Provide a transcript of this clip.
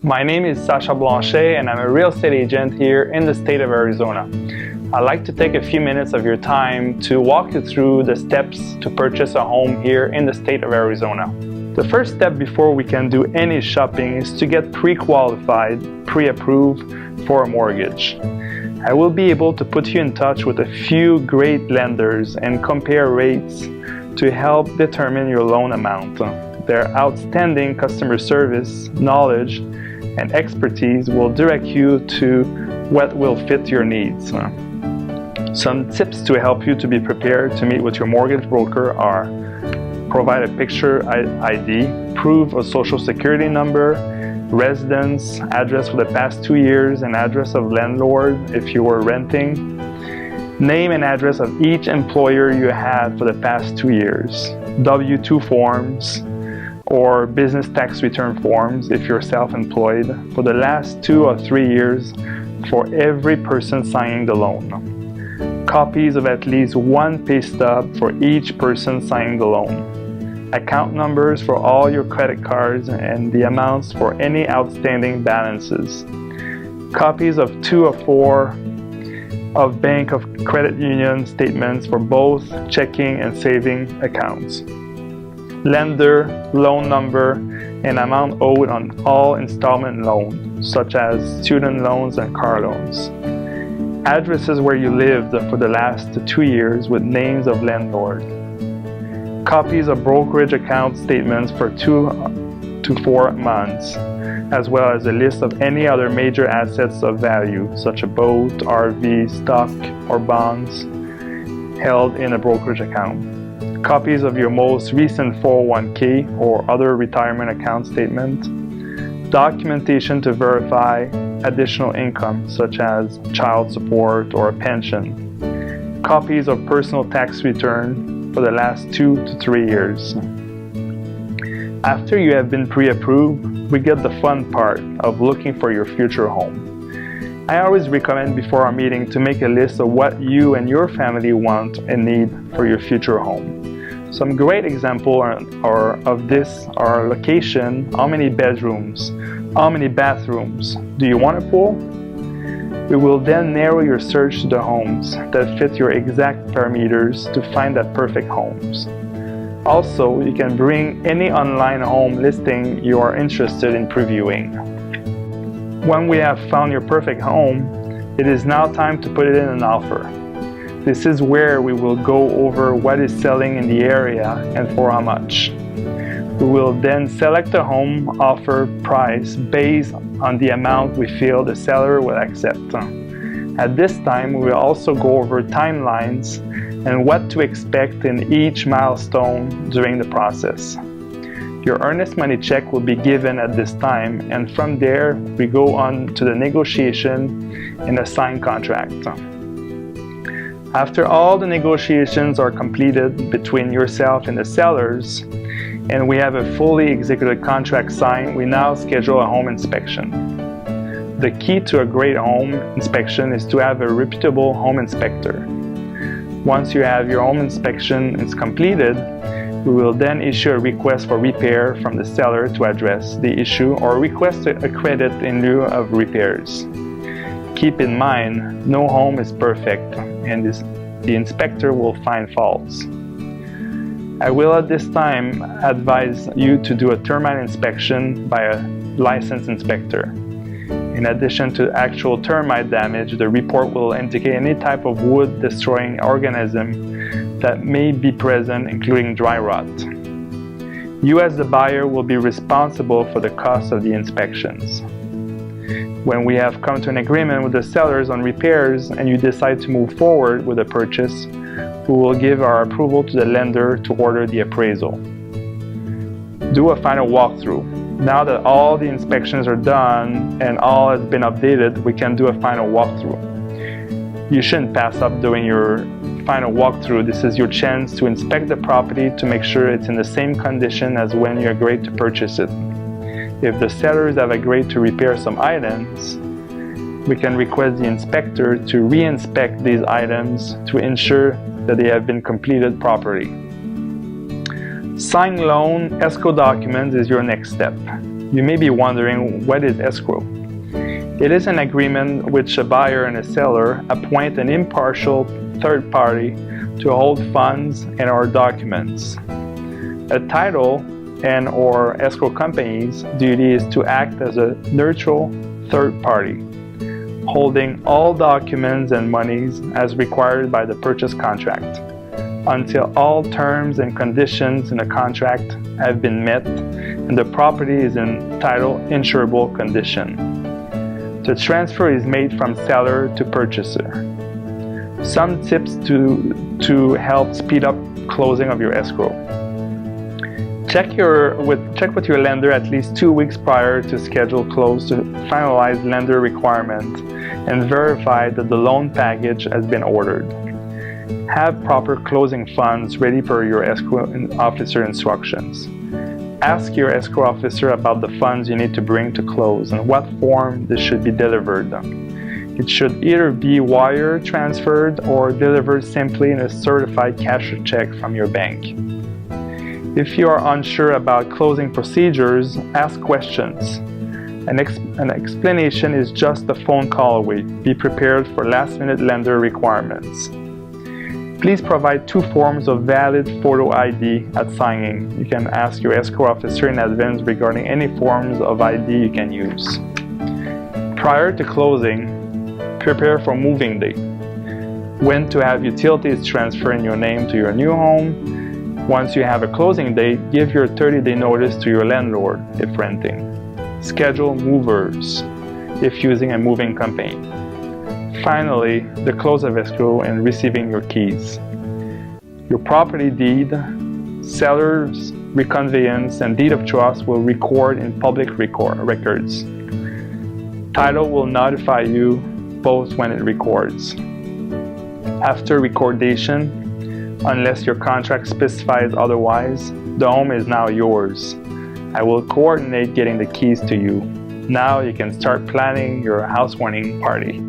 My name is Sacha Blanchet and I'm a real estate agent here in the state of Arizona. I'd like to take a few minutes of your time to walk you through the steps to purchase a home here in the state of Arizona. The first step before we can do any shopping is to get pre-qualified, pre-approved for a mortgage. I will be able to put you in touch with a few great lenders and compare rates to help determine your loan amount. Their outstanding customer service, knowledge, and expertise will direct you to what will fit your needs. Some tips to help you to be prepared to meet with your mortgage broker are: provide a picture ID, proof of social security number, residence, address for the past 2 years, and address of landlord if you were renting, name and address of each employer you had for the past 2 years, W-2 forms, or business tax return forms if you're self-employed for the last 2 or 3 years for every person signing the loan. Copies of at least one pay stub for each person signing the loan. Account numbers for all your credit cards and the amounts for any outstanding balances. Copies of 2 or 4 of bank of credit union statements for both checking and saving accounts. Lender, loan number, and amount owed on all installment loans, such as student loans and car loans. Addresses where you lived for the last 2 years with names of landlord. Copies of brokerage account statements for 2 to 4 months, as well as a list of any other major assets of value, such as a boat, RV, stock, or bonds held in a brokerage account. Copies of your most recent 401k or other retirement account statement, documentation to verify additional income such as child support or a pension, copies of personal tax return for the last 2 to 3 years. After you have been pre-approved, we get the fun part of looking for your future home. I always recommend before our meeting to make a list of what you and your family want and need for your future home. Some great examples of this are location, how many bedrooms, how many bathrooms, do you want a pool? We will then narrow your search to the homes that fit your exact parameters to find that perfect homes. Also, you can bring any online home listing you are interested in previewing. When we have found your perfect home, it is now time to put it in an offer. This is where we will go over what is selling in the area and for how much. We will then select a home offer price based on the amount we feel the seller will accept. At this time, we will also go over timelines and what to expect in each milestone during the process. Your Earnest Money check will be given at this time, and from there, we go on to the negotiation and a signed contract. After all the negotiations are completed between yourself and the sellers, and we have a fully executed contract signed, we now schedule a home inspection. The key to a great home inspection is to have a reputable home inspector. Once you have your home inspection is completed, we will then issue a request for repair from the seller to address the issue or request a credit in lieu of repairs. Keep in mind, no home is perfect, and the inspector will find faults. I will at this time advise you to do a termite inspection by a licensed inspector. In addition to actual termite damage, the report will indicate any type of wood-destroying organism that may be present, including dry rot. You as the buyer will be responsible for the cost of the inspections. When we have come to an agreement with the sellers on repairs and you decide to move forward with the purchase, we will give our approval to the lender to order the appraisal. Do a final walkthrough. Now that all the inspections are done and all has been updated, we can do a final walkthrough. You shouldn't pass up doing your final walkthrough. This is your chance to inspect the property to make sure it's in the same condition as when you agreed to purchase it. If the sellers have agreed to repair some items, we can request the inspector to re-inspect these items to ensure that they have been completed properly. Signed loan escrow documents is your next step. You may be wondering, what is escrow? It is an agreement which a buyer and a seller appoint an impartial third party to hold funds and/or documents. A title and/or escrow company's duty is to act as a neutral third party, holding all documents and monies as required by the purchase contract, until all terms and conditions in the contract have been met and the property is in title insurable condition. The transfer is made from seller to purchaser. Some tips to help speed up closing of your escrow. Check with your lender at least 2 weeks prior to schedule close to finalize lender requirements and verify that the loan package has been ordered. Have proper closing funds ready per your escrow officer instructions. Ask your escrow officer about the funds you need to bring to close and what form this should be delivered. It should either be wire transferred or delivered simply in a certified cashier check from your bank. If you are unsure about closing procedures, ask questions. An explanation is just a phone call away. Be prepared for last-minute lender requirements. Please provide 2 forms of valid photo ID at signing. You can ask your escrow officer in advance regarding any forms of ID you can use. Prior to closing, prepare for moving day. When to have utilities transfer in your name to your new home. Once you have a closing date, give your 30-day notice to your landlord if renting. Schedule movers if using a moving company. Finally, the close of escrow and receiving your keys. Your property deed, seller's reconveyance, and deed of trust will record in public records. Title will notify you both when it records. After recordation, unless your contract specifies otherwise, the home is now yours. I will coordinate getting the keys to you. Now you can start planning your housewarming party.